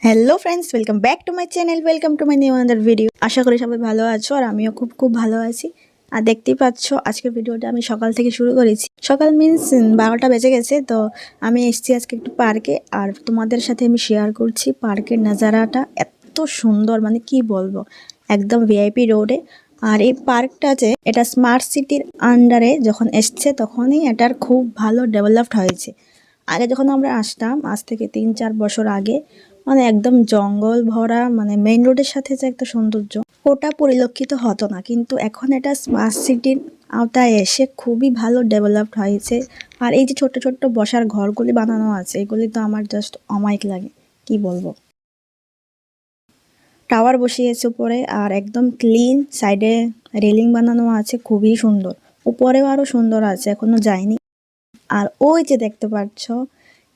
Hello friends, welcome back to my channel. Welcome to my new another video. আশা করি সবাই ভালো আছো আর আমিও খুব খুব ভালো আছি। আর দেখতেই পাচ্ছ আজকের ভিডিওটা আমি সকাল থেকে শুরু করেছি। সকাল মিন্স 12টা বেজে গেছে। তো আমি এসেছি আজকে একটু পার্কে, আর তোমাদের সাথে আমি শেয়ার করছি পার্কের নাজারাটা। এত সুন্দর, মানে কি বলবো, একদম ভিআইপি রোডে। আর এই পার্কটা যে এটা স্মার্ট সিটির আন্ডারে যখন এসছে তখনই এটার খুব ভালো ডেভেলপড হয়েছে। আগে যখন আমরা আসতাম, আজ থেকে 3-4 বছর আগে, মানে একদম জঙ্গল ভরা, মানে মেইন রোডের সাথে যে একটা সৌন্দর্য ওটা পরিলক্ষিত হতো না। কিন্তু এখন এটা স্মার্ট সিটির আওতায় এসে খুবই ভালো ডেভেলপড হয়েছে। আর এই যে ছোট্ট ছোট্ট বসার ঘরগুলি বানানো আছে, এগুলি তো আমার জাস্ট অমায়িক লাগে, কি বলবো। টাওয়ার বসিয়েছে উপরে, আর একদম ক্লিন, সাইডে রেলিং বানানো আছে, খুবই সুন্দর। উপরেও আরো সুন্দর আছে, এখনো যায়নি। আর ওই যে দেখতে পাচ্ছ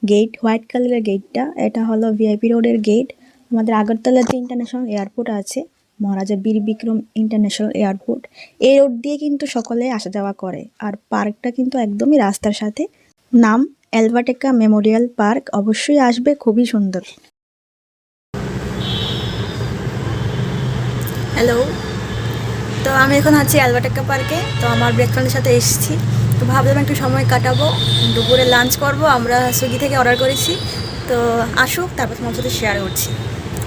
গেট, হোয়াইট কালারের গেটটা, এটা হলো ভিআইপি রোডের গেট। আমাদের আগরতলা যে ইন্টারন্যাশনাল এয়ারপোর্ট আছে, মহারাজা বীর বিক্রম ইন্টারন্যাশনাল এয়ারপোর্ট, এই রোড দিয়ে কিন্তু সকলে আসা যাওয়া করে। আর পার্কটা কিন্তু একদমই রাস্তার সাথে। নাম অ্যালবার্টেকা মেমোরিয়াল পার্ক, অবশ্যই আসবে, খুবই সুন্দর। হ্যালো, তো আমি এখন আছি অ্যালবার্টেকা পার্কে। তো আমার ব্রেকফাস্টের সাথে এসেছি, তো ভাবলাম একটু সময় কাটাবো, দুপুরে লাঞ্চ করব। আমরা সুইগি থেকে অর্ডার করেছি, তো আসুক, তারপর তোমার সাথে শেয়ার করছি।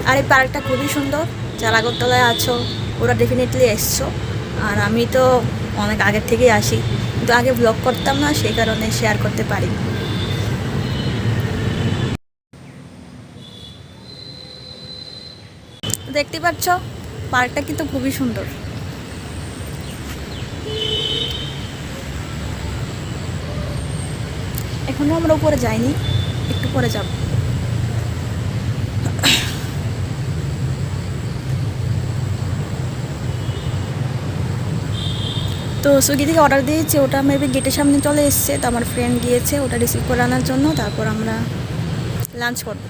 আর এই পার্কটা খুবই সুন্দর। যারা আগরতলায় আছো ওরা ডেফিনেটলি এসছো। আর আমি তো অনেক আগের থেকেই আসি, কিন্তু আগে ব্লগ করতাম না, সেই কারণে শেয়ার করতে পারি। দেখতে পাচ্ছ পার্কটা কিন্তু খুবই সুন্দর। এখনো আমরা উপরে যাইনি, একটু পরে যাব। তো সুইগি থেকে অর্ডার দিয়েছি, ওটা মেবি গেটের সামনে চলে এসছে। তো আমার ফ্রেন্ড গিয়েছে ওটা রিসিভ করে আনার জন্য, তারপর আমরা লাঞ্চ করব।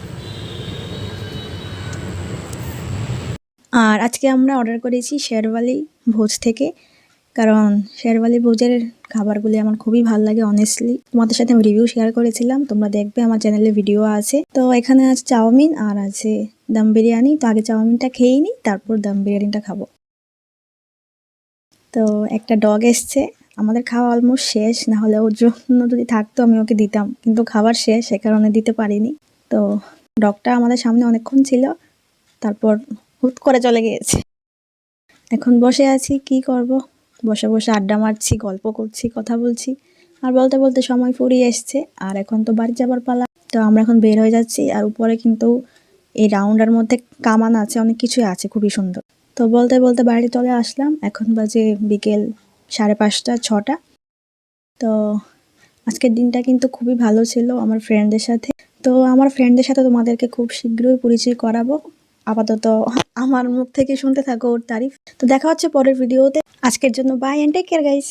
আর আজকে আমরা অর্ডার করেছি শেরওয়ালি ভোজ থেকে, কারণ শেরওয়ালি ভোজের খাবারগুলি আমার খুবই ভালো লাগে। অনেস্টলি তোমাদের সাথে আমি রিভিউ শেয়ার করেছিলাম, তোমরা দেখবে, আমার চ্যানেলে ভিডিও আছে। তো এখানে আছে চাউমিন আর আছে দম বিরিয়ানি। তো আগে চাউমিনটা খেয়েই নিই, তারপর দম বিরিয়ানিটা খাবো। তো একটা ডগ এসছে, আমাদের খাওয়া অলমোস্ট শেষ, না হলে ওর জন্য যদি থাকতো আমি ওকে দিতাম, কিন্তু খাবার শেষ, সে কারণে দিতে পারিনি। তো ডগটা আমাদের সামনে অনেকক্ষণ ছিল, তারপর হুট করে চলে গিয়েছে। এখন বসে আছি, কি করব, বসে বসে আড্ডা মারছি, গল্প করছি, কথা বলছি। আর বলতে বলতে সময় ফুরিয়ে এসছে, আর এখন তো বাড়ি যাবার পালা। তো আমরা এখন বের হয়ে যাচ্ছি। আর উপরে কিন্তু এই রাউন্ডের মধ্যে কামান আছে, অনেক কিছুই আছে, খুবই সুন্দর। তো বলতে বলতে বাড়ি চলে আসলাম। এখন বাজে বিকেল 5:30, 6টা। তো আজকের দিনটা কিন্তু খুবই ভালো ছিল আমার ফ্রেন্ডদের সাথে। তো আমার ফ্রেন্ডদের সাথে তোমাদেরকে খুব শীঘ্রই পরিচয় করাবো। আপাতত আমার মুখ থেকে শুনতে থাকো ওর তারিফ। তো দেখা হচ্ছে পরের ভিডিওতে। আজকের জন্য bye and take care guys.